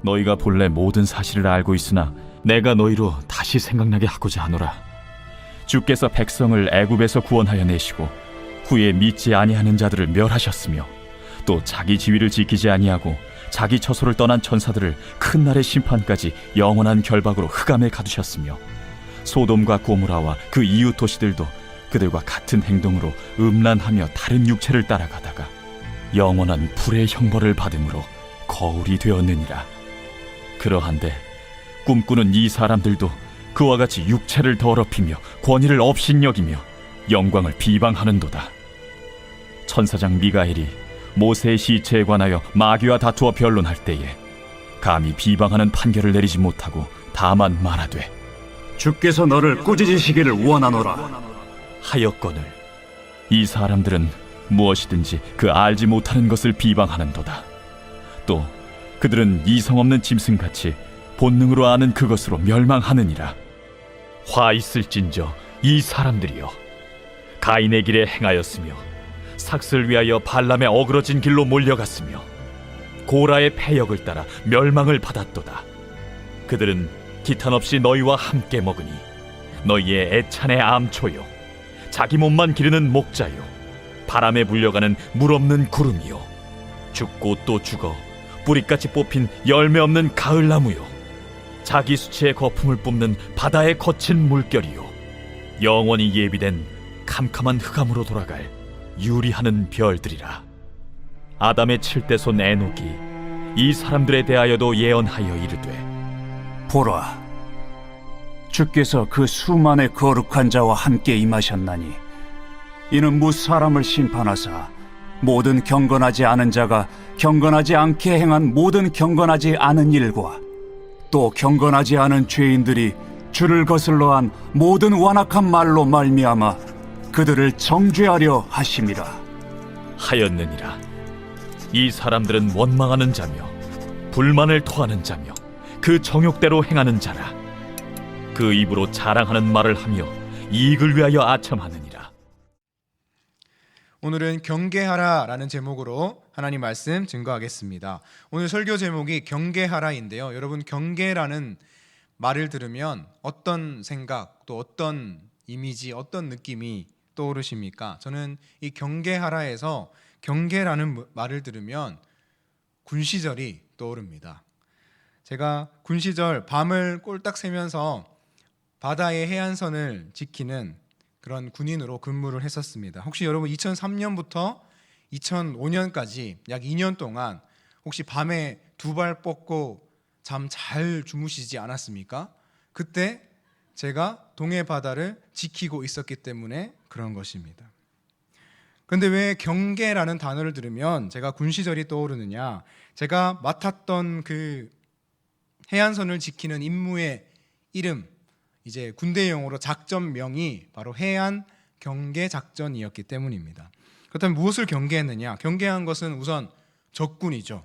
너희가 본래 모든 사실을 알고 있으나 내가 너희로 다시 생각나게 하고자 하노라. 주께서 백성을 애굽에서 구원하여 내시고 후에 믿지 아니하는 자들을 멸하셨으며 또 자기 지위를 지키지 아니하고 자기 처소를 떠난 천사들을 큰 날의 심판까지 영원한 결박으로 흑암에 가두셨으며 소돔과 고모라와 그 이웃 도시들도 그들과 같은 행동으로 음란하며 다른 육체를 따라가다가 영원한 불의 형벌을 받음으로 거울이 되었느니라. 그러한데 꿈꾸는 이 사람들도 그와 같이 육체를 더럽히며 권위를 업신여기며 영광을 비방하는도다. 천사장 미가엘이 모세의 시체에 관하여 마귀와 다투어 변론할 때에 감히 비방하는 판결을 내리지 못하고 다만 말하되 주께서 너를 꾸짖으시기를 원하노라 하였거늘 이 사람들은 무엇이든지 그 알지 못하는 것을 비방하는도다. 또 그들은 이성 없는 짐승같이 본능으로 아는 그것으로 멸망하느니라. 화 있을진저 이 사람들이여, 가인의 길에 행하였으며 삭슬 위하여 발람의 어그러진 길로 몰려갔으며 고라의 패역을 따라 멸망을 받았도다. 그들은 기탄 없이 너희와 함께 먹으니 너희의 애찬의 암초요 자기 몸만 기르는 목자요 바람에 불려가는 물 없는 구름이요 죽고 또 죽어 뿌리같이 뽑힌 열매 없는 가을나무요 자기 수치의 거품을 뿜는 바다의 거친 물결이요 영원히 예비된 캄캄한 흑암으로 돌아갈 유리하는 별들이라. 아담의 7대손 에녹이 이 사람들에 대하여도 예언하여 이르되 보라, 주께서 그 수만의 거룩한 자와 함께 임하셨나니 이는 무사람을 심판하사 모든 경건하지 않은 자가 경건하지 않게 행한 모든 경건하지 않은 일과 또 경건하지 않은 죄인들이 주를 거슬러 한 모든 완악한 말로 말미암아 그들을 정죄하려 하심이라 하였느니라. 이 사람들은 원망하는 자며 불만을 토하는 자며 그 정욕대로 행하는 자라. 그 입으로 자랑하는 말을 하며 이익을 위하여 아첨하느니라. 오늘은 경계하라라는 제목으로 하나님 말씀 증거하겠습니다. 오늘 설교 제목이 경계하라인데요. 여러분, 경계라는 말을 들으면 어떤 생각, 또 어떤 이미지, 어떤 느낌이 떠오르십니까? 저는 이 경계하라에서 경계라는 말을 들으면 군시절이 떠오릅니다. 제가 군시절 밤을 꼴딱 새면서 바다의 해안선을 지키는 그런 군인으로 근무를 했었습니다. 혹시 여러분 2003년부터 2005년까지 약 2년 동안 혹시 밤에 두 발 뻗고 잠 잘 주무시지 않았습니까? 그때 제가 동해 바다를 지키고 있었기 때문에 그런 것입니다. 그런데 왜 경계라는 단어를 들으면 제가 군시절이 떠오르느냐? 제가 맡았던 그 해안선을 지키는 임무의 이름, 이제 군대용어로 작전명이 바로 해안 경계 작전이었기 때문입니다. 그렇다면 무엇을 경계했느냐? 경계한 것은 우선 적군이죠.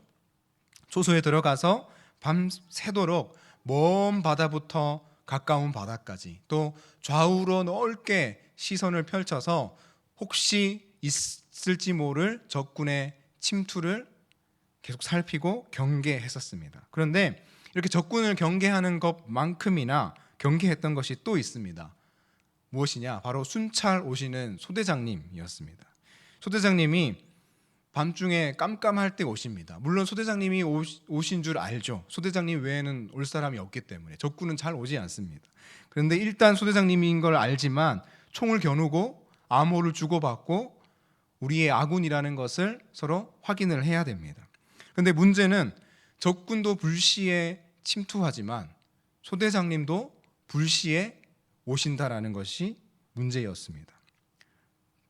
초소에 들어가서 밤새도록 먼 바다부터 가까운 바다까지 또 좌우로 넓게 시선을 펼쳐서 혹시 있을지 모를 적군의 침투를 계속 살피고 경계했었습니다. 그런데 이렇게 적군을 경계하는 것만큼이나 경계했던 것이 또 있습니다. 무엇이냐? 바로 순찰 오시는 소대장님이었습니다. 소대장님이 밤중에 깜깜할 때 오십니다. 물론 소대장님이 오신 줄 알죠. 소대장님 외에는 올 사람이 없기 때문에 적군은 잘 오지 않습니다. 그런데 일단 소대장님인 걸 알지만 총을 겨누고 암호를 주고받고 우리의 아군이라는 것을 서로 확인을 해야 됩니다. 그런데 문제는 적군도 불시에 침투하지만 소대장님도 불시에 오신다라는 것이 문제였습니다.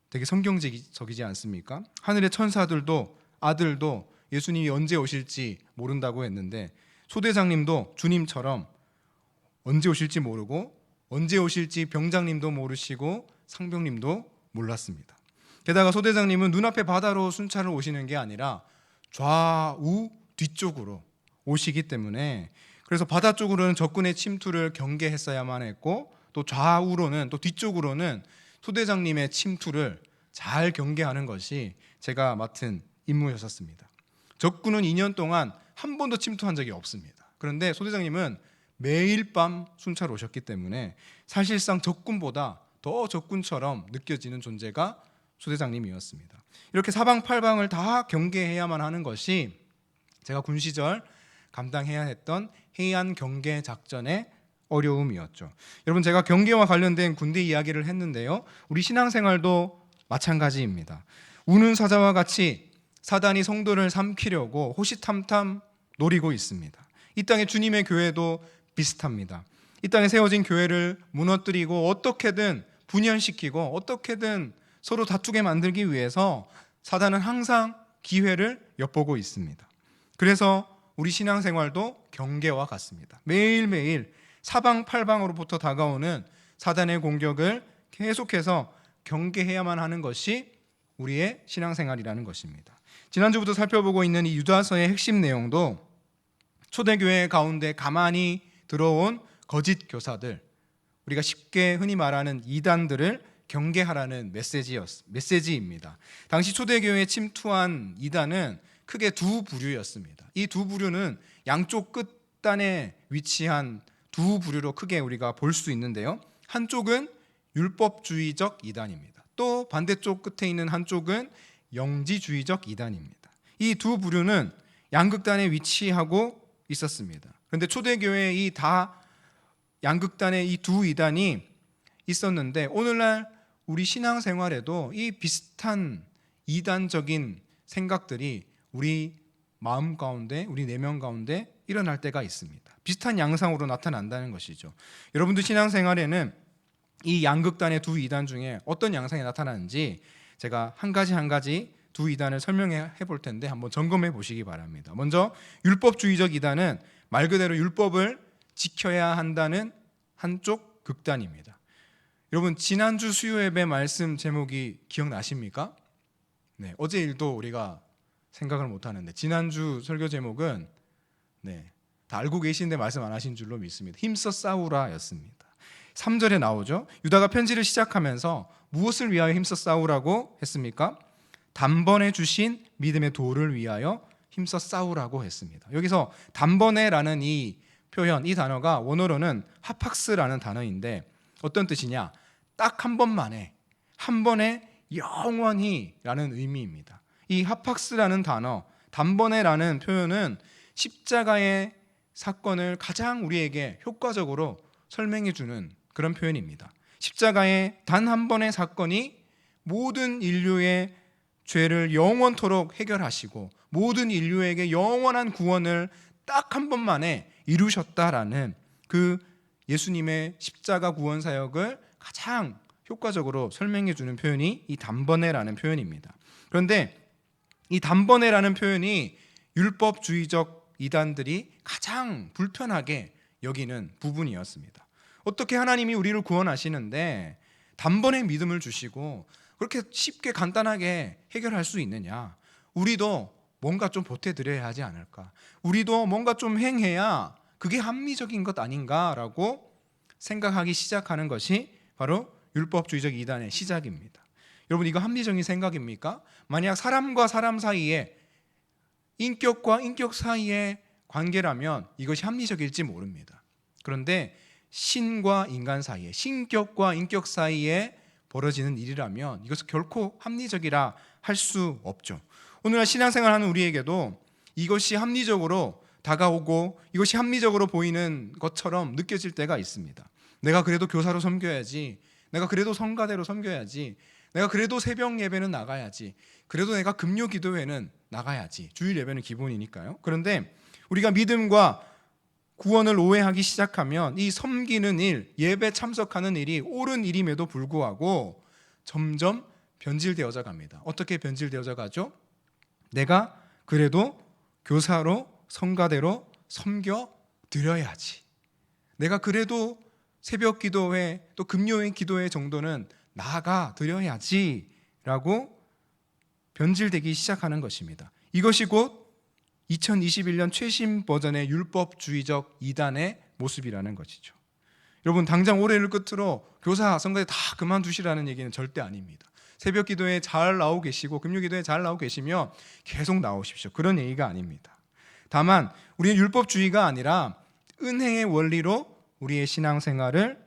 되게 성경적이지 않습니까? 하늘의 천사들도 아들도 예수님이 언제 오실지 모른다고 했는데 소대장님도 주님처럼 언제 오실지 모르고 언제 오실지 병장님도 모르시고 상병님도 몰랐습니다. 게다가 소대장님은 눈앞에 바다로 순찰을 오시는 게 아니라 좌우 뒤쪽으로 오시기 때문에 그래서 바다 쪽으로는 적군의 침투를 경계했어야만 했고 또 좌우로는 또 뒤쪽으로는 소대장님의 침투를 잘 경계하는 것이 제가 맡은 임무였었습니다. 적군은 2년 동안 한 번도 침투한 적이 없습니다. 그런데 소대장님은 매일 밤 순찰 오셨기 때문에 사실상 적군보다 더 적군처럼 느껴지는 존재가 소대장님이었습니다. 이렇게 사방팔방을 다 경계해야만 하는 것이 제가 군 시절 감당해야 했던 해안 경계 작전의 어려움이었죠. 여러분, 제가 경계와 관련된 군대 이야기를 했는데요, 우리 신앙생활도 마찬가지입니다. 우는 사자와 같이 사단이 성도를 삼키려고 호시탐탐 노리고 있습니다. 이 땅의 주님의 교회도 비슷합니다. 이 땅에 세워진 교회를 무너뜨리고 어떻게든 분열시키고 어떻게든 서로 다투게 만들기 위해서 사단은 항상 기회를 엿보고 있습니다. 그래서 우리 신앙생활도 경계와 같습니다. 매일매일 사방팔방으로부터 다가오는 사단의 공격을 계속해서 경계해야만 하는 것이 우리의 신앙생활이라는 것입니다. 지난주부터 살펴보고 있는 이 유다서의 핵심 내용도 초대교회 가운데 가만히 들어온 거짓 교사들, 우리가 쉽게 흔히 말하는 이단들을 경계하라는 메시지입니다. 당시 초대교회에 침투한 이단은 크게 두 부류였습니다. 이 두 부류는 양쪽 끝단에 위치한 두 부류로 크게 우리가 볼 수 있는데요, 한쪽은 율법주의적 이단입니다. 또 반대쪽 끝에 있는 한쪽은 영지주의적 이단입니다. 이 두 부류는 양극단에 위치하고 있었습니다. 그런데 초대교회의 양극단의 이 두 이단이 있었는데 오늘날 우리 신앙생활에도 이 비슷한 이단적인 생각들이 우리 마음 가운데, 우리 내면 가운데 일어날 때가 있습니다. 비슷한 양상으로 나타난다는 것이죠. 여러분들 신앙생활에는 이 양극단의 두 이단 중에 어떤 양상이 나타나는지 제가 한 가지 두 이단을 설명해 볼 텐데 한번 점검해 보시기 바랍니다. 먼저 율법주의적 이단은 말 그대로 율법을 지켜야 한다는 한쪽 극단입니다. 여러분, 지난주 수요 예배 말씀 제목이 기억나십니까? 네, 어제 일도 우리가 생각을 못하는데 지난주 설교 제목은 다 알고 계시는데 말씀 안 하신 줄로 믿습니다. 힘써 싸우라 였습니다. 3절에 나오죠. 유다가 편지를 시작하면서 무엇을 위하여 힘써 싸우라고 했습니까? 단번에 주신 믿음의 도를 위하여 힘써 싸우라고 했습니다. 여기서 단번에라는 이 표현, 이 단어가 원어로는 하팍스라는 단어인데 어떤 뜻이냐? 딱 한 번만에, 한 번에 영원히라는 의미입니다. 이 하팍스라는 단어, 단번에라는 표현은 십자가의 사건을 가장 우리에게 효과적으로 설명해 주는 그런 표현입니다. 십자가의 단 한 번의 사건이 모든 인류의 죄를 영원토록 해결하시고 모든 인류에게 영원한 구원을 딱 한 번만에 이루셨다라는 그 예수님의 십자가 구원 사역을 가장 효과적으로 설명해 주는 표현이 이 단번에라는 표현입니다. 그런데 이 단번에라는 표현이 율법주의적 이단들이 가장 불편하게 여기는 부분이었습니다. 어떻게 하나님이 우리를 구원하시는데 단번에 믿음을 주시고 그렇게 쉽게 간단하게 해결할 수 있느냐? 우리도 뭔가 좀 보태드려야 하지 않을까? 우리도 뭔가 좀 행해야 그게 합리적인 것 아닌가라고 생각하기 시작하는 것이 바로 율법주의적 이단의 시작입니다. 여러분, 이거 합리적인 생각입니까? 만약 사람과 사람 사이에, 인격과 인격 사이의 관계라면 이것이 합리적일지 모릅니다. 그런데 신과 인간 사이에, 신격과 인격 사이에 벌어지는 일이라면 이것은 결코 합리적이라 할 수 없죠. 오늘날 신앙생활하는 우리에게도 이것이 합리적으로 다가오고 이것이 합리적으로 보이는 것처럼 느껴질 때가 있습니다. 내가 그래도 교사로 섬겨야지, 내가 그래도 성가대로 섬겨야지, 내가 그래도 새벽 예배는 나가야지, 그래도 내가 금요 기도회는 나가야지, 주일 예배는 기본이니까요. 그런데 우리가 믿음과 구원을 오해하기 시작하면 이 섬기는 일, 예배 참석하는 일이 옳은 일임에도 불구하고 점점 변질되어져 갑니다. 어떻게 변질되어져 가죠? 내가 그래도 교사로 성가대로 섬겨 드려야지, 내가 그래도 새벽 기도회 또 금요일 기도회 정도는 나가 드려야지 라고 변질되기 시작하는 것입니다. 이것이 곧 2021년 최신 버전의 율법주의적 이단의 모습이라는 것이죠. 여러분, 당장 올해를 끝으로 교사, 성가대 다 그만두시라는 얘기는 절대 아닙니다. 새벽 기도에 잘 나오고 계시고 금요 기도에 잘 나오고 계시면 계속 나오십시오. 그런 얘기가 아닙니다. 다만 우리는 율법주의가 아니라 은혜의 원리로 우리의 신앙생활을,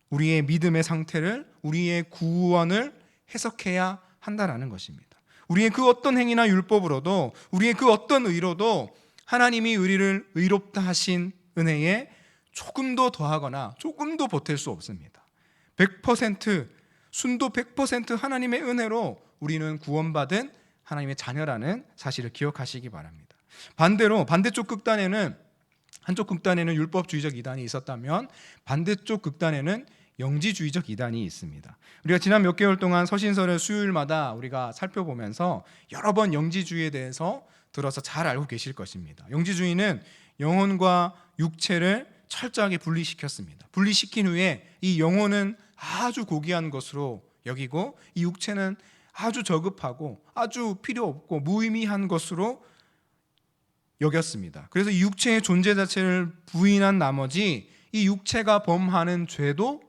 우리의 믿음의 상태를, 우리의 구원을 해석해야 한다라는 것입니다. 우리의 그 어떤 행위나 율법으로도, 우리의 그 어떤 의로도 하나님이 우리를 의롭다 하신 은혜에 조금도 더하거나 조금도 보탤 수 없습니다. 100%, 순도 100% 하나님의 은혜로 우리는 구원받은 하나님의 자녀라는 사실을 기억하시기 바랍니다. 반대로 반대쪽 극단에는, 한쪽 극단에는 율법주의적 이단이 있었다면 반대쪽 극단에는 영지주의적 이단이 있습니다. 우리가 지난 몇 개월 동안 서신서를 수요일마다 우리가 살펴보면서 여러 번 영지주의에 대해서 들어서 잘 알고 계실 것입니다. 영지주의는 영혼과 육체를 철저하게 분리시켰습니다. 분리시킨 후에 이 영혼은 아주 고귀한 것으로 여기고 이 육체는 아주 저급하고 아주 필요 없고 무의미한 것으로 여겼습니다. 그래서 이 육체의 존재 자체를 부인한 나머지 이 육체가 범하는 죄도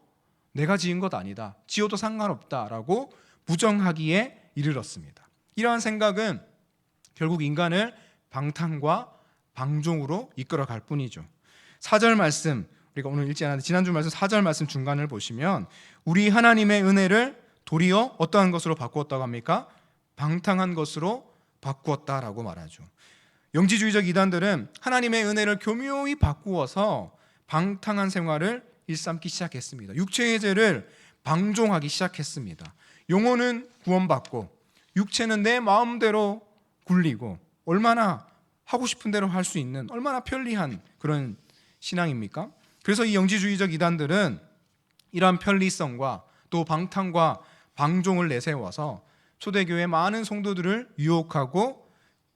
내가 지은 것 아니다, 지어도 상관없다라고 부정하기에 이르렀습니다. 이러한 생각은 결국 인간을 방탕과 방종으로 이끌어갈 뿐이죠. 4절 말씀, 우리가 오늘 읽지 않았는데 지난주 말씀 4절 말씀 중간을 보시면 우리 하나님의 은혜를 도리어 어떠한 것으로 바꾸었다고 합니까? 방탕한 것으로 바꾸었다라고 말하죠. 영지주의적 이단들은 하나님의 은혜를 교묘히 바꾸어서 방탕한 생활을 일삼기 시작했습니다. 육체의 죄를 방종하기 시작했습니다. 영혼은 구원받고 육체는 내 마음대로 굴리고 얼마나 하고 싶은 대로 할 수 있는 얼마나 편리한 그런 신앙입니까? 그래서 이 영지주의적 이단들은 이러한 편리성과 또 방탕과 방종을 내세워서 초대교회 많은 성도들을 유혹하고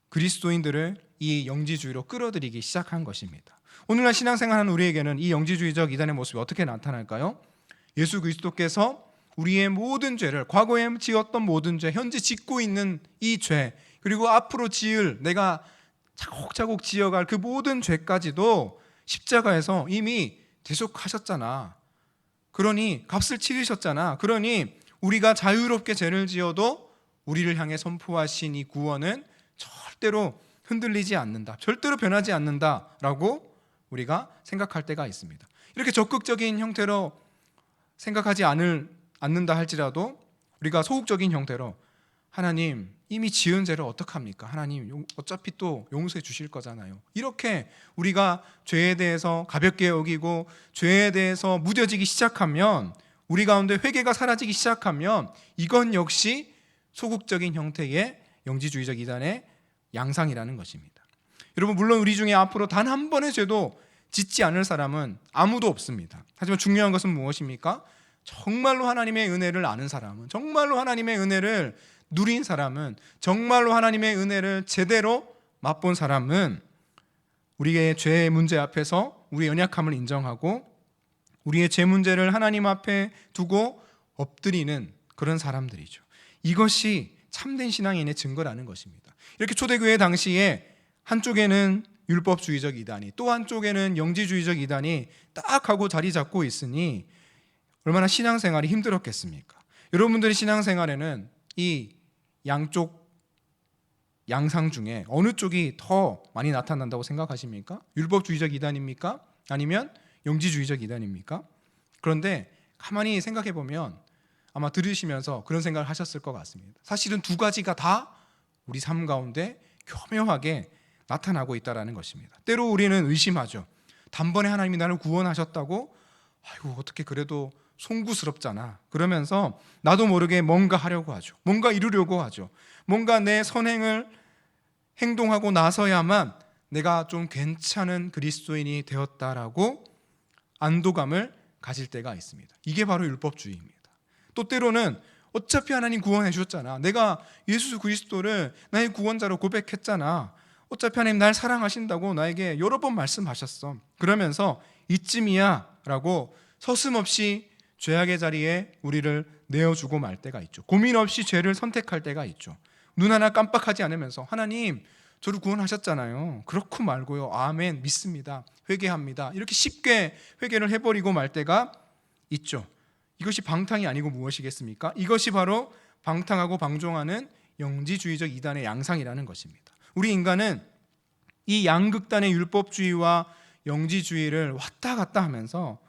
그리스도인들을 이 영지주의로 끌어들이기 시작한 것입니다. 오늘날 신앙생활하는 우리에게는 이 영지주의적 이단의 모습이 어떻게 나타날까요? 예수 그리스도께서 우리의 모든 죄를, 과거에 지었던 모든 죄, 현재 짓고 있는 이 죄, 그리고 앞으로 지을, 내가 차곡차곡 지어갈 그 모든 죄까지도 십자가에서 이미 대속하셨잖아. 그러니 값을 치르셨잖아. 그러니 우리가 자유롭게 죄를 지어도 우리를 향해 선포하신 이 구원은 절대로 흔들리지 않는다, 절대로 변하지 않는다라고 우리가 생각할 때가 있습니다. 이렇게 적극적인 형태로 생각하지 않는다 할지라도 우리가 소극적인 형태로 하나님 이미 지은 죄를 어떡합니까? 하나님 어차피 또 용서해 주실 거잖아요. 이렇게 우리가 죄에 대해서 가볍게 여기고 죄에 대해서 무뎌지기 시작하면, 우리 가운데 회개가 사라지기 시작하면 이건 역시 소극적인 형태의 영지주의적 이단의 양상이라는 것입니다. 여러분, 물론 우리 중에 앞으로 단 한 번의 죄도 짓지 않을 사람은 아무도 없습니다. 하지만 중요한 것은 무엇입니까? 정말로 하나님의 은혜를 아는 사람은, 정말로 하나님의 은혜를 누린 사람은, 정말로 하나님의 은혜를 제대로 맛본 사람은 우리의 죄의 문제 앞에서 우리의 연약함을 인정하고 우리의 죄 문제를 하나님 앞에 두고 엎드리는 그런 사람들이죠. 이것이 참된 신앙인의 증거라는 것입니다. 이렇게 초대교회 당시에 한쪽에는 율법주의적 이단이, 또 한쪽에는 영지주의적 이단이 딱 하고 자리 잡고 있으니 얼마나 신앙생활이 힘들었겠습니까? 여러분들의 신앙생활에는 이 양쪽 양상 중에 어느 쪽이 더 많이 나타난다고 생각하십니까? 율법주의적 이단입니까? 아니면 영지주의적 이단입니까? 그런데 가만히 생각해 보면 아마 들으시면서 그런 생각을 하셨을 것 같습니다. 사실은 두 가지가 다 우리 삶 가운데 교묘하게 나타나고 있다는 것입니다. 때로 우리는 의심하죠. 단번에 하나님이 나를 구원하셨다고? 아이고, 어떻게 그래도 송구스럽잖아. 그러면서 나도 모르게 뭔가 하려고 하죠. 뭔가 이루려고 하죠. 뭔가 내 선행을 행동하고 나서야만 내가 좀 괜찮은 그리스도인이 되었다라고 안도감을 가질 때가 있습니다. 이게 바로 율법주의입니다. 또 때로는 어차피 하나님 구원해 주셨잖아. 내가 예수 그리스도를 나의 구원자로 고백했잖아. 어차피 하나님 날 사랑하신다고 나에게 여러 번 말씀하셨어. 그러면서 이쯤이야 라고 서슴없이 죄악의 자리에 우리를 내어주고 말 때가 있죠. 고민 없이 죄를 선택할 때가 있죠. 눈 하나 깜빡하지 않으면서 하나님 저를 구원하셨잖아요. 그렇고 말고요. 아멘, 믿습니다. 회개합니다. 이렇게 쉽게 회개를 해버리고 말 때가 있죠. 이것이 방탕이 아니고 무엇이겠습니까? 이것이 바로 방탕하고 방종하는 영지주의적 이단의 양상이라는 것입니다. 우리 인간은 이 양극단의 율법주의와 영지주의를 왔다 갔다 하면서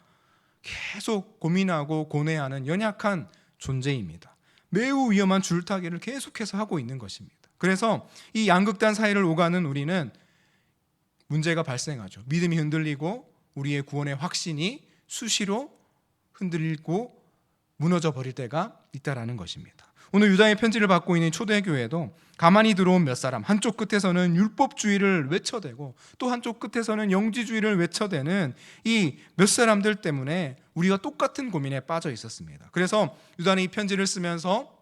계속 고민하고 고뇌하는 연약한 존재입니다. 매우 위험한 줄타기를 계속해서 하고 있는 것입니다. 그래서 이 양극단 사이를 오가는 우리는 문제가 발생하죠. 믿음이 흔들리고 우리의 구원의 확신이 수시로 흔들리고 무너져 버릴 때가 있다라는 것입니다. 오늘 유다의 편지를 받고 있는 초대교회도 가만히 들어온 몇 사람, 한쪽 끝에서는 율법주의를 외쳐대고 또 한쪽 끝에서는 영지주의를 외쳐대는 이 몇 사람들 때문에 우리가 똑같은 고민에 빠져 있었습니다. 그래서 유다는 이 편지를 쓰면서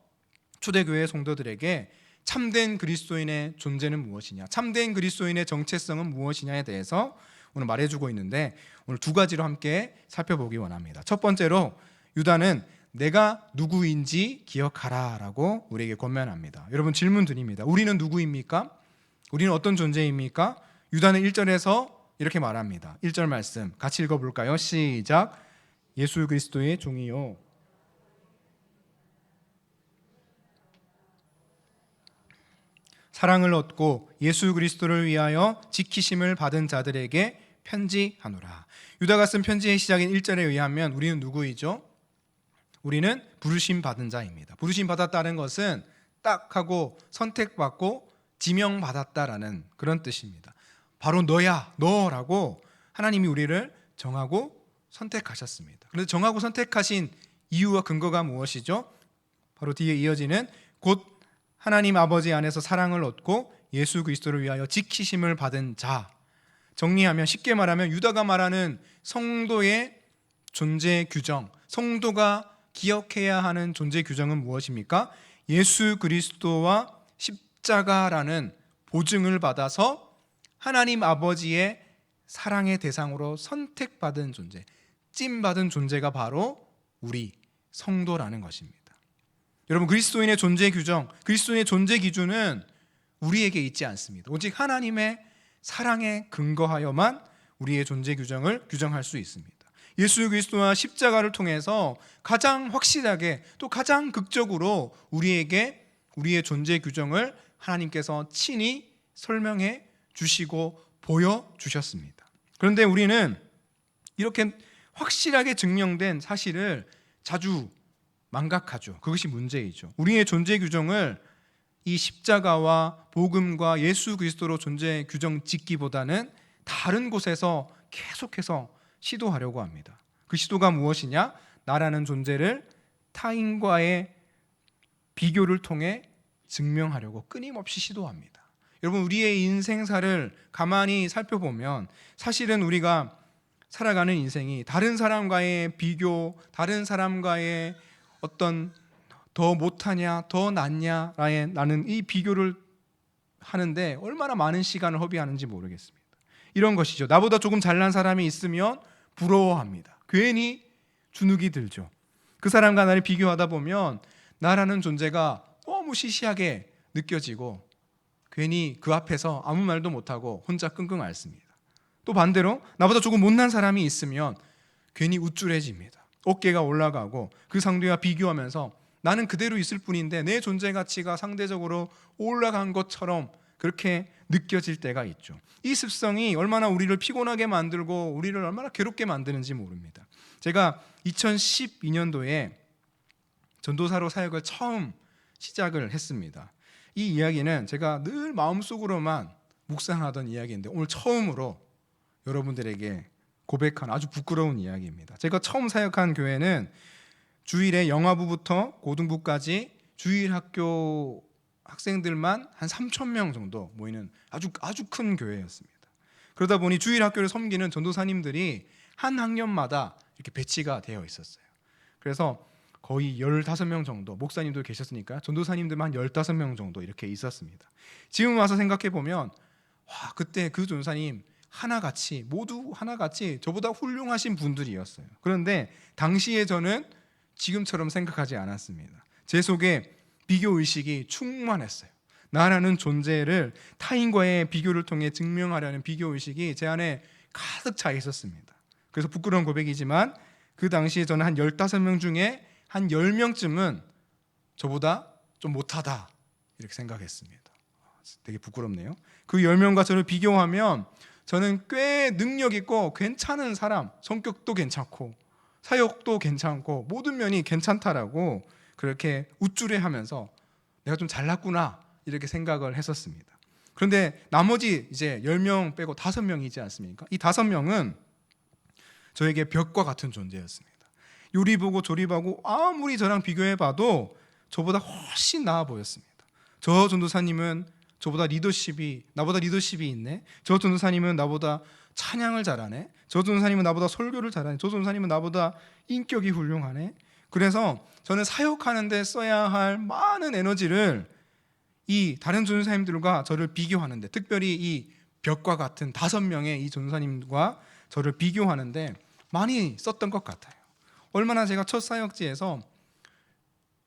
초대교회 성도들에게 참된 그리스도인의 존재는 무엇이냐, 참된 그리스도인의 정체성은 무엇이냐에 대해서 오늘 말해주고 있는데 오늘 두 가지로 함께 살펴보기 원합니다. 첫 번째로 유다는 내가 누구인지 기억하라 라고 우리에게 권면합니다. 여러분 질문 드립니다. 우리는 누구입니까? 우리는 어떤 존재입니까? 유다는 1절에서 이렇게 말합니다. 1절 말씀 같이 읽어볼까요? 시작. 예수 그리스도의 종이요 사랑을 얻고 예수 그리스도를 위하여 지키심을 받은 자들에게 편지하노라. 유다가 쓴 편지의 시작인 1절에 의하면 우리는 누구이죠? 우리는 부르심 받은 자입니다. 부르심 받았다는 것은 딱 하고 선택받고 지명받았다라는 그런 뜻입니다. 바로 너야, 너라고 하나님이 우리를 정하고 선택하셨습니다. 그런데 정하고 선택하신 이유와 근거가 무엇이죠? 바로 뒤에 이어지는 곧 하나님 아버지 안에서 사랑을 얻고 예수 그리스도를 위하여 지키심을 받은 자. 정리하면 쉽게 말하면 유다가 말하는 성도의 존재 규정, 성도가 기억해야 하는 존재 규정은 무엇입니까? 예수 그리스도와 십자가라는 보증을 받아서 하나님 아버지의 사랑의 대상으로 선택받은 존재, 찜받은 존재가 바로 우리 성도라는 것입니다. 여러분 그리스도인의 존재 규정, 그리스도인의 존재 기준은 우리에게 있지 않습니다. 오직 하나님의 사랑에 근거하여만 우리의 존재 규정을 규정할 수 있습니다. 예수 그리스도와 십자가를 통해서 가장 확실하게 또 가장 극적으로 우리에게 우리의 존재 규정을 하나님께서 친히 설명해 주시고 보여주셨습니다. 그런데 우리는 이렇게 확실하게 증명된 사실을 자주 망각하죠. 그것이 문제이죠. 우리의 존재 규정을 이 십자가와 복음과 예수 그리스도로 존재 규정 짓기보다는 다른 곳에서 계속해서 시도하려고 합니다. 그 시도가 무엇이냐? 나라는 존재를 타인과의 비교를 통해 증명하려고 끊임없이 시도합니다. 여러분 우리의 인생사를 가만히 살펴보면 사실은 우리가 살아가는 인생이 다른 사람과의 비교, 다른 사람과의 어떤 더 못하냐, 더 낫냐라는 이 비교를 하는데 얼마나 많은 시간을 허비하는지 모르겠습니다. 이런 것이죠. 나보다 조금 잘난 사람이 있으면 부러워합니다. 괜히 주눅이 들죠. 그 사람과 나를 비교하다 보면 나라는 존재가 너무 시시하게 느껴지고 괜히 그 앞에서 아무 말도 못하고 혼자 끙끙 앓습니다. 또 반대로 나보다 조금 못난 사람이 있으면 괜히 우쭐해집니다. 어깨가 올라가고 그 상대와 비교하면서 나는 그대로 있을 뿐인데 내 존재 가치가 상대적으로 올라간 것처럼 그렇게 느껴질 때가 있죠. 이 습성이 얼마나 우리를 피곤하게 만들고 우리를 얼마나 괴롭게 만드는지 모릅니다. 제가 2012년도에 전도사로 사역을 처음 시작을 했습니다. 이 이야기는 제가 늘 마음속으로만 묵상하던 이야기인데 오늘 처음으로 여러분들에게 고백한 아주 부끄러운 이야기입니다. 제가 처음 사역한 교회는 주일에 영화부부터 고등부까지 주일학교 학생들만 한 3,000명 정도 모이는 아주 큰 교회였습니다. 그러다 보니 주일학교를 섬기는 전도사님들이 한 학년마다 이렇게 배치가 되어 있었어요. 그래서 거의 15명 정도 목사님도 계셨으니까 전도사님들만 15명 정도 이렇게 있었습니다. 지금 와서 생각해 보면 와, 그때 그 전도사님 하나같이 모두 하나같이 저보다 훌륭하신 분들이었어요. 그런데 당시에 저는 지금처럼 생각하지 않았습니다. 제 속에 비교의식이 충만했어요. 나라는 존재를 타인과의 비교를 통해 증명하려는 비교의식이 제 안에 가득 차 있었습니다. 그래서 부끄러운 고백이지만 그 당시에 저는 한 15명 중에 한 10명쯤은 저보다 좀 못하다 이렇게 생각했습니다. 되게 부끄럽네요. 그 10명과 저를 비교하면 저는 꽤 능력 있고 괜찮은 사람, 성격도 괜찮고 사역도 괜찮고 모든 면이 괜찮다라고 그렇게 우쭐해하면서 내가 좀 잘났구나 이렇게 생각을 했었습니다. 그런데 나머지 이제 10명 빼고 5명이지 않습니까? 이 5명은 저에게 벽과 같은 존재였습니다. 요리 보고 조리 보고 아무리 저랑 비교해봐도 저보다 훨씬 나아 보였습니다. 저 전도사님은 나보다 리더십이 있네. 저 전도사님은 나보다 찬양을 잘하네. 저 전도사님은 나보다 설교를 잘하네. 저 전도사님은 나보다 인격이 훌륭하네. 그래서 저는 사역하는데 써야 할 많은 에너지를 이 다른 전도사님들과 저를 비교하는데, 특별히 이 벽과 같은 5명의 이 전도사님과 저를 비교하는데 많이 썼던 것 같아요. 얼마나 제가 첫 사역지에서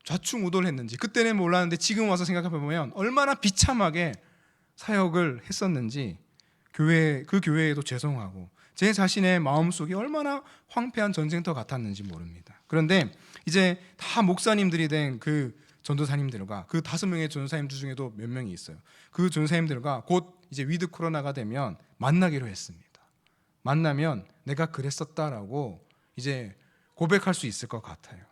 좌충우돌했는지 그때는 몰랐는데 지금 와서 생각해보면 얼마나 비참하게 사역을 했었는지 그 교회에도 죄송하고 제 자신의 마음속이 얼마나 황폐한 전쟁터 같았는지 모릅니다. 그런데 이제 다 목사님들이 된 그 전도사님들과 그 5명의 전도사님들 중에도 몇 명이 있어요. 그 전도사님들과 곧 이제 위드 코로나가 되면 만나기로 했습니다. 만나면 내가 그랬었다라고 이제 고백할 수 있을 것 같아요.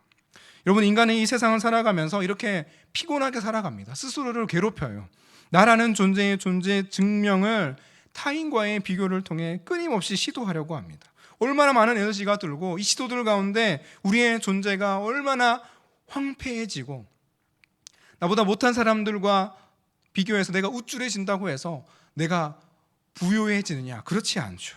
여러분, 인간은 이 세상을 살아가면서 이렇게 피곤하게 살아갑니다. 스스로를 괴롭혀요. 나라는 존재의 존재 증명을 타인과의 비교를 통해 끊임없이 시도하려고 합니다. 얼마나 많은 에너지가 들고 이 시도들 가운데 우리의 존재가 얼마나 황폐해지고 나보다 못한 사람들과 비교해서 내가 우쭐해진다고 해서 내가 부요해지느냐? 그렇지 않죠.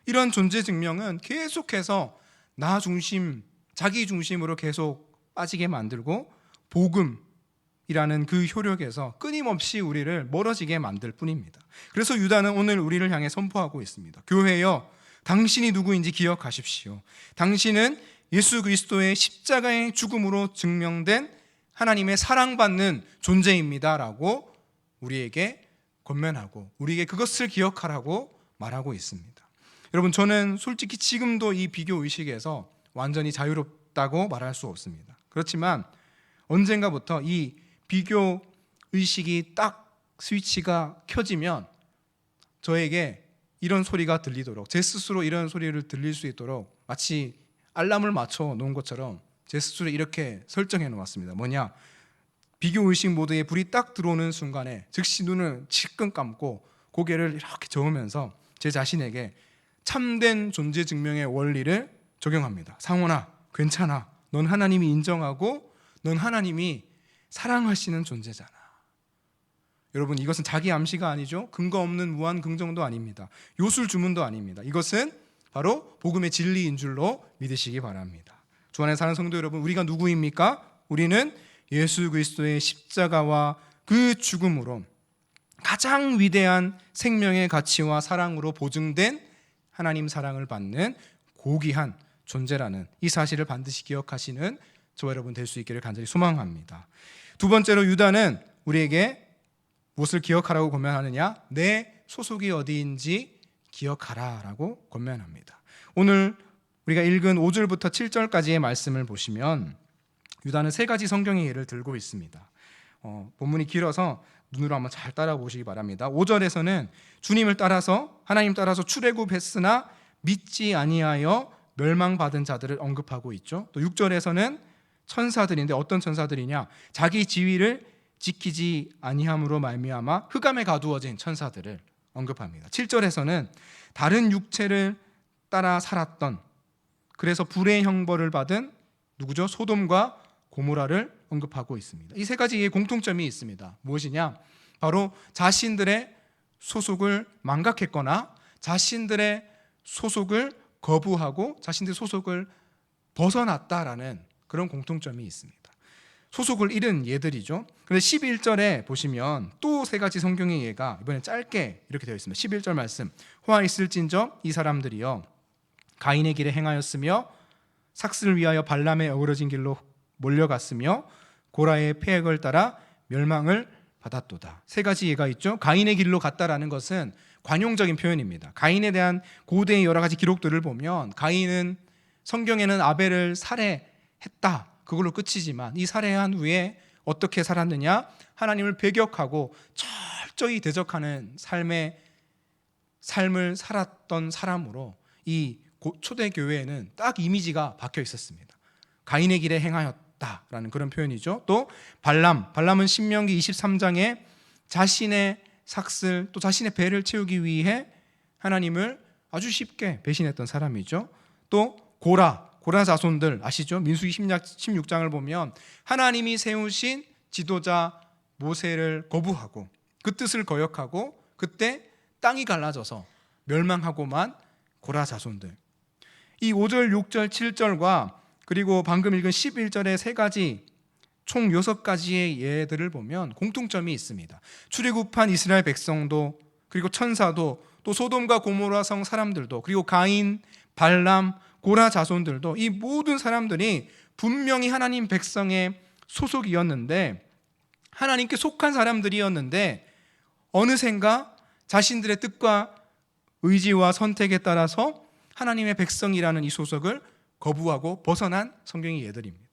이런 존재 증명은 계속해서 나 중심, 자기 중심으로 계속 빠지게 만들고 복음이라는 그 효력에서 끊임없이 우리를 멀어지게 만들 뿐입니다. 그래서 유다는 오늘 우리를 향해 선포하고 있습니다. 교회여, 당신이 누구인지 기억하십시오. 당신은 예수 그리스도의 십자가의 죽음으로 증명된 하나님의 사랑받는 존재입니다 라고 우리에게 권면하고 우리에게 그것을 기억하라고 말하고 있습니다. 여러분, 저는 솔직히 지금도 이 비교 의식에서 완전히 자유롭다고 말할 수 없습니다. 그렇지만 언젠가부터 이 비교 의식이 딱 스위치가 켜지면 저에게 이런 소리가 들리도록, 제 스스로 이런 소리를 들릴 수 있도록 마치 알람을 맞춰 놓은 것처럼 제 스스로 이렇게 설정해 놓았습니다. 뭐냐? 비교 의식 모드에 불이 딱 들어오는 순간에 즉시 눈을 질끈 감고 고개를 이렇게 저으면서 제 자신에게 참된 존재 증명의 원리를 적용합니다. 상원아, 괜찮아. 넌 하나님이 인정하고 넌 하나님이 사랑하시는 존재잖아. 여러분, 이것은 자기 암시가 아니죠. 근거 없는 무한 긍정도 아닙니다. 요술 주문도 아닙니다. 이것은 바로 복음의 진리인 줄로 믿으시기 바랍니다. 주 안에 사는 성도 여러분, 우리가 누구입니까? 우리는 예수 그리스도의 십자가와 그 죽음으로 가장 위대한 생명의 가치와 사랑으로 보증된 하나님 사랑을 받는 고귀한 존재라는 이 사실을 반드시 기억하시는 저와 여러분 될 수 있기를 간절히 소망합니다. 두 번째로 유다는 우리에게 무엇을 기억하라고 권면하느냐? 내 소속이 어디인지 기억하라 라고 권면합니다. 오늘 우리가 읽은 5절부터 7절까지의 말씀을 보시면 유다는 3가지 성경의 예를 들고 있습니다. 본문이 길어서 눈으로 한번 잘 따라 보시기 바랍니다. 5절에서는 주님을 따라서, 하나님 따라서 출애굽했으나 믿지 아니하여 멸망받은 자들을 언급하고 있죠. 또 6절에서는 천사들인데 어떤 천사들이냐? 자기 지위를 지키지 아니함으로 말미암아 흑암에 가두어진 천사들을 언급합니다. 7절에서는 다른 육체를 따라 살았던, 그래서 불의 형벌을 받은 누구죠? 소돔과 고모라를 언급하고 있습니다. 이 3가지의 공통점이 있습니다. 무엇이냐? 바로 자신들의 소속을 망각했거나 자신들의 소속을 거부하고 자신들의 소속을 벗어났다라는 그런 공통점이 있습니다. 소속을 잃은 예들이죠. 그런데 11절에 보시면 또 3가지 성경의 예가 이번에 짧게 이렇게 되어 있습니다. 11절 말씀, 화 있을진저 이 사람들이여 가인의 길에 행하였으며 삭스를 위하여 발람의 어그러진 길로 몰려갔으며 고라의 패역을 따라 멸망을 받았도다. 3가지 예가 있죠. 가인의 길로 갔다라는 것은 관용적인 표현입니다. 가인에 대한 고대의 여러 가지 기록들을 보면 가인은 성경에는 아벨을 살해했다, 그걸로 끝이지만 이 살해한 후에 어떻게 살았느냐? 하나님을 배격하고 철저히 대적하는 삶을 살았던 사람으로 이 초대 교회에는 딱 이미지가 박혀 있었습니다. 가인의 길에 행하였다라는 그런 표현이죠. 또 발람은 신명기 23장에 자신의 삭슬 또 자신의 배를 채우기 위해 하나님을 아주 쉽게 배신했던 사람이죠. 또 고라 자손들 아시죠? 민수기 16장을 보면 하나님이 세우신 지도자 모세를 거부하고 그 뜻을 거역하고 그때 땅이 갈라져서 멸망하고만 고라 자손들. 이 5절, 6절, 7절과 그리고 방금 읽은 11절의 세 가지 총 6가지의 예들을 보면 공통점이 있습니다. 출애굽한 이스라엘 백성도 그리고 천사도 또 소돔과 고모라 성 사람들도 그리고 가인, 발람, 고라 자손들도 이 모든 사람들이 분명히 하나님 백성의 소속이었는데 하나님께 속한 사람들이었는데 어느샌가 자신들의 뜻과 의지와 선택에 따라서 하나님의 백성이라는 이 소속을 거부하고 벗어난 성경의 예들입니다.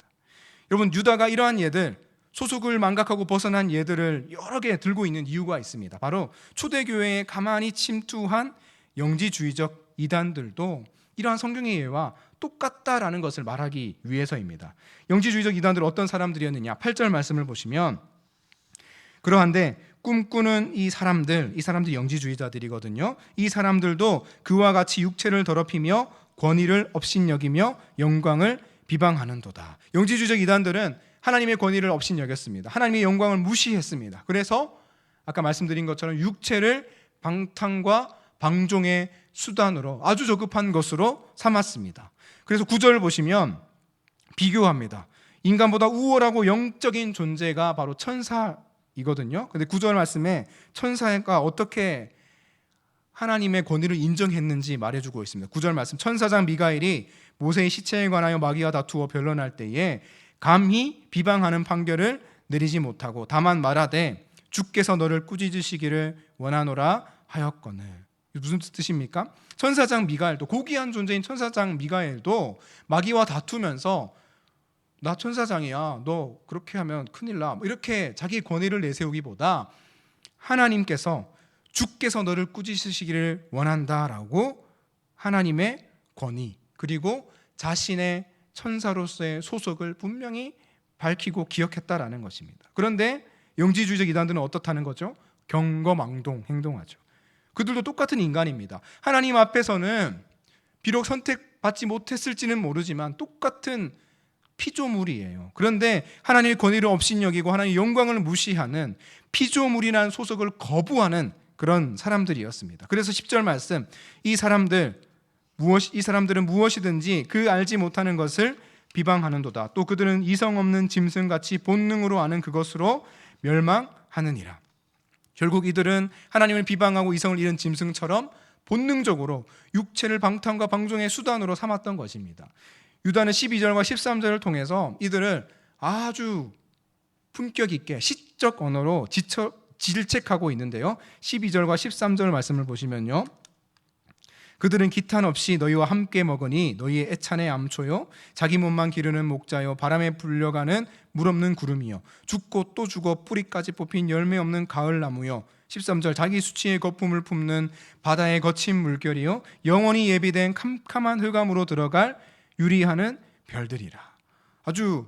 여러분, 유다가 이러한 예들, 소속을 망각하고 벗어난 예들을 여러 개 들고 있는 이유가 있습니다. 바로 초대교회에 가만히 침투한 영지주의적 이단들도 이러한 성경의 예와 똑같다라는 것을 말하기 위해서입니다. 영지주의적 이단들은 어떤 사람들이었느냐? 8절 말씀을 보시면 그러한데 꿈꾸는 이 사람들이 영지주의자들이거든요. 이 사람들도 그와 같이 육체를 더럽히며 권위를 업신여기며 영광을 비방하는도다. 영지주의적 이단들은 하나님의 권위를 업신여겼습니다. 하나님의 영광을 무시했습니다. 그래서 아까 말씀드린 것처럼 육체를 방탕과 방종의 수단으로 아주 저급한 것으로 삼았습니다. 그래서 9절을 보시면 비교합니다. 인간보다 우월하고 영적인 존재가 바로 천사이거든요. 근데 9절 말씀에 천사가 어떻게 하나님의 권위를 인정했는지 말해주고 있습니다. 9절 말씀, 천사장 미가엘이 모세의 시체에 관하여 마귀와 다투어 변론할 때에 감히 비방하는 판결을 내리지 못하고 다만 말하되 주께서 너를 꾸짖으시기를 원하노라 하였거늘. 무슨 뜻입니까? 천사장 미가엘도, 고귀한 존재인 천사장 미가엘도 마귀와 다투면서 나 천사장이야, 너 그렇게 하면 큰일 나, 이렇게 자기 권위를 내세우기보다 하나님께서 주께서 너를 꾸짖으시기를 원한다라고 하나님의 권위 그리고 자신의 천사로서의 소속을 분명히 밝히고 기억했다라는 것입니다. 그런데 영지주의적 이단들은 어떻다는 거죠? 경거망동 행동하죠. 그들도 똑같은 인간입니다. 하나님 앞에서는 비록 선택받지 못했을지는 모르지만 똑같은 피조물이에요. 그런데 하나님의 권위를 업신여기고 하나님의 영광을 무시하는 피조물이라는 소속을 거부하는 그런 사람들이었습니다. 그래서 10절 말씀, 이 사람들은 무엇이든지 그 알지 못하는 것을 비방하는도다. 또 그들은 이성 없는 짐승같이 본능으로 아는 그것으로 멸망하느니라. 결국 이들은 하나님을 비방하고 이성을 잃은 짐승처럼 본능적으로 육체를 방탕과 방종의 수단으로 삼았던 것입니다. 유다는 12절과 13절을 통해서 이들을 아주 품격 있게 시적 언어로 질책하고 있는데요. 12절과 13절 말씀을 보시면요, 그들은 기탄 없이 너희와 함께 먹으니 너희의 애찬의 암초요 자기 몸만 기르는 목자요 바람에 불려가는 물 없는 구름이요 죽고 또 죽어 뿌리까지 뽑힌 열매 없는 가을 나무요. 13절 자기 수치의 거품을 품는 바다의 거친 물결이요 영원히 예비된 캄캄한 흑암으로 들어갈 유리하는 별들이라. 아주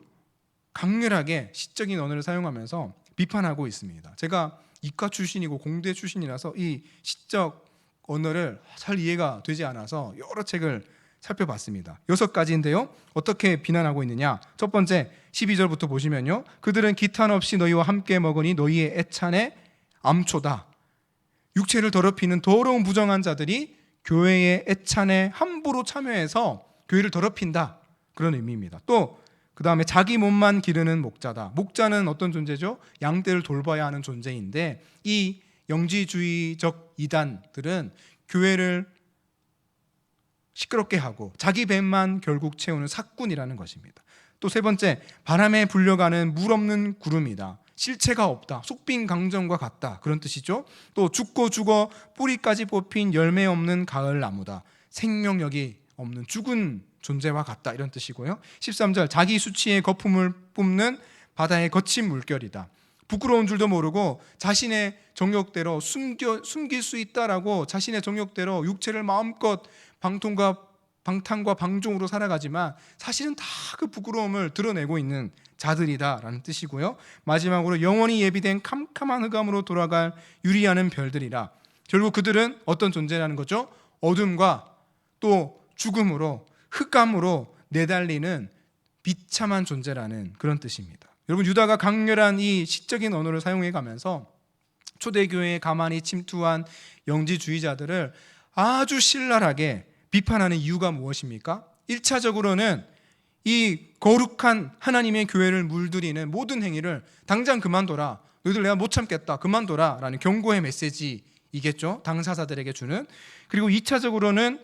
강렬하게 시적인 언어를 사용하면서 비판하고 있습니다. 제가 이과 출신이고 공대 출신이라서 이 시적 언어를 잘 이해가 되지 않아서 여러 책을 살펴봤습니다. 6가지인데요. 어떻게 비난하고 있느냐? 첫 번째 12절부터 보시면요, 그들은 기탄 없이 너희와 함께 먹으니 너희의 애찬의 암초다. 육체를 더럽히는 더러운 부정한 자들이 교회의 애찬에 함부로 참여해서 교회를 더럽힌다, 그런 의미입니다. 또 그 다음에 자기 몸만 기르는 목자다. 목자는 어떤 존재죠? 양떼를 돌봐야 하는 존재인데 이 영지주의적 이단들은 교회를 시끄럽게 하고 자기 배만 결국 채우는 사꾼이라는 것입니다. 또 세 번째, 바람에 불려가는 물 없는 구름이다. 실체가 없다. 속빈 강정과 같다, 그런 뜻이죠. 또 죽고 죽어 뿌리까지 뽑힌 열매 없는 가을 나무다. 생명력이 없는 죽은 존재와 같다, 이런 뜻이고요. 13절 자기 수치의 거품을 뿜는 바다의 거친 물결이다. 부끄러운 줄도 모르고 자신의 정욕대로 숨길 수 있다라고 자신의 정욕대로 육체를 마음껏 방탕과 방종으로 살아가지만 사실은 다 그 부끄러움을 드러내고 있는 자들이다라는 뜻이고요. 마지막으로 영원히 예비된 캄캄한 흑암으로 돌아갈 유리하는 별들이라. 결국 그들은 어떤 존재라는 거죠? 어둠과 또 죽음으로, 흑암으로 내달리는 비참한 존재라는 그런 뜻입니다. 여러분, 유다가 강렬한 이 시적인 언어를 사용해 가면서 초대교회에 가만히 침투한 영지주의자들을 아주 신랄하게 비판하는 이유가 무엇입니까? 1차적으로는 이 거룩한 하나님의 교회를 물들이는 모든 행위를 당장 그만둬라, 너희들 내가 못 참겠다, 그만둬라 라는 경고의 메시지이겠죠, 당사자들에게 주는. 그리고 2차적으로는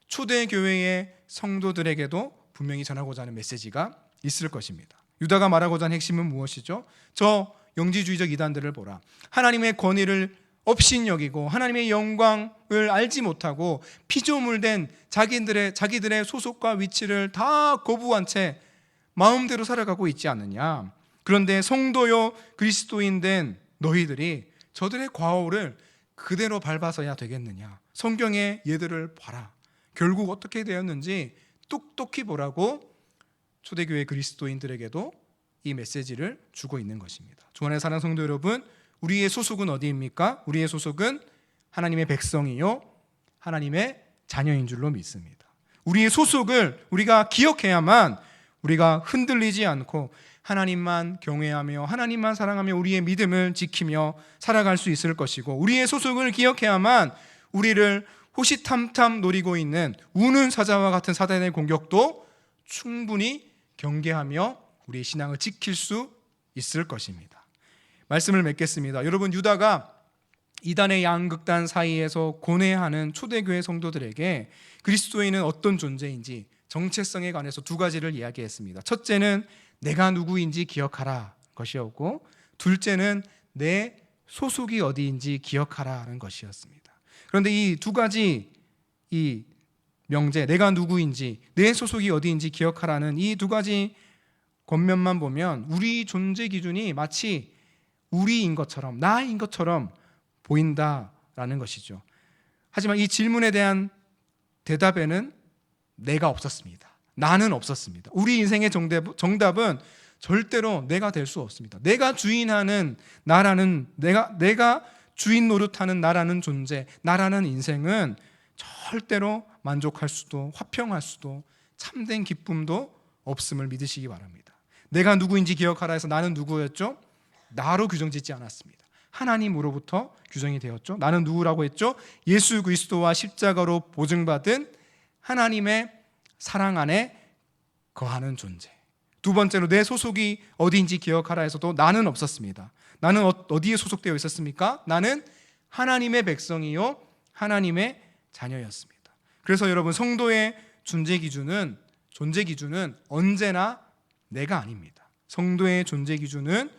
초대교회의 성도들에게도 분명히 전하고자 하는 메시지가 있을 것입니다. 유다가 말하고자 하는 핵심은 무엇이죠? 저 영지주의적 이단들을 보라. 하나님의 권위를 업신여기고 하나님의 영광을 알지 못하고 피조물된 자기들의 소속과 위치를 다 거부한 채 마음대로 살아가고 있지 않느냐. 그런데 성도요 그리스도인 된 너희들이 저들의 과오를 그대로 밟아서야 되겠느냐. 성경의 예들을 봐라. 결국 어떻게 되었는지 똑똑히 보라고 초대교회 그리스도인들에게도 이 메시지를 주고 있는 것입니다. 주안의 사랑 성도 여러분, 우리의 소속은 어디입니까? 우리의 소속은 하나님의 백성이요 하나님의 자녀인 줄로 믿습니다. 우리의 소속을 우리가 기억해야만 우리가 흔들리지 않고 하나님만 경외하며 하나님만 사랑하며 우리의 믿음을 지키며 살아갈 수 있을 것이고, 우리의 소속을 기억해야만 우리를 호시탐탐 노리고 있는 우는 사자와 같은 사단의 공격도 충분히 경계하며 우리의 신앙을 지킬 수 있을 것입니다. 말씀을 맺겠습니다. 여러분, 유다가 이단의 양극단 사이에서 고뇌하는 초대교회 성도들에게 그리스도인은 어떤 존재인지 정체성에 관해서 두 가지를 이야기했습니다. 첫째는 내가 누구인지 기억하라 것이었고, 둘째는 내 소속이 어디인지 기억하라는 것이었습니다. 그런데 이 두 가지 이 명제, 내가 누구인지 내 소속이 어디인지 기억하라는 이 두 가지 권면만 보면 우리 존재 기준이 마치 우리인 것처럼, 나인 것처럼 보인다라는 것이죠. 하지만 이 질문에 대한 대답에는 내가 없었습니다. 나는 없었습니다. 우리 인생의 정답은 절대로 내가 될 수 없습니다. 내가 주인하는 나라는, 내가 주인 노릇하는 나라는 존재, 나라는 인생은 절대로 만족할 수도 화평할 수도 참된 기쁨도 없음을 믿으시기 바랍니다. 내가 누구인지 기억하라 해서 나는 누구였죠? 나로 규정짓지 않았습니다. 하나님으로부터 규정이 되었죠. 나는 누구라고 했죠? 예수 그리스도와 십자가로 보증받은 하나님의 사랑 안에 거하는 존재. 두 번째로 내 소속이 어디인지 기억하라 해서도 나는 없었습니다. 나는 어디에 소속되어 있었습니까? 나는 하나님의 백성이요 하나님의 자녀였습니다. 그래서 여러분, 성도의 존재 기준은 언제나 내가 아닙니다. 성도의 존재 기준은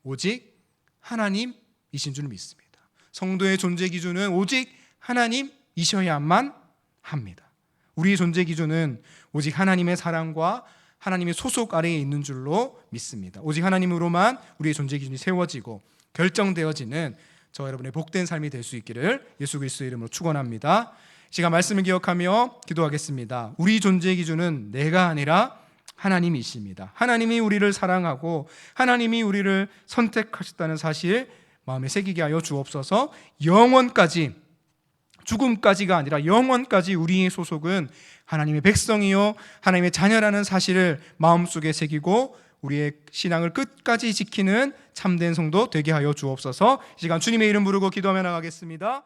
오직 하나님이신 줄 믿습니다. 성도의 존재 기준은 오직 하나님이셔야만 합니다. 우리의 존재 기준은 오직 하나님의 사랑과 하나님의 소속 아래에 있는 줄로 믿습니다. 오직 하나님으로만 우리의 존재 기준이 세워지고 결정되어지는 저 여러분의 복된 삶이 될 수 있기를 예수 그리스도의 이름으로 축원합니다. 제가 말씀을 기억하며 기도하겠습니다. 우리 존재 기준은 내가 아니라 하나님이십니다. 하나님이 우리를 사랑하고 하나님이 우리를 선택하셨다는 사실 마음에 새기게 하여 주옵소서. 영원까지, 죽음까지가 아니라 영원까지 우리의 소속은 하나님의 백성이요 하나님의 자녀라는 사실을 마음속에 새기고 우리의 신앙을 끝까지 지키는 참된 성도 되게 하여 주옵소서. 이 시간 주님의 이름 부르고 기도하며 나가겠습니다.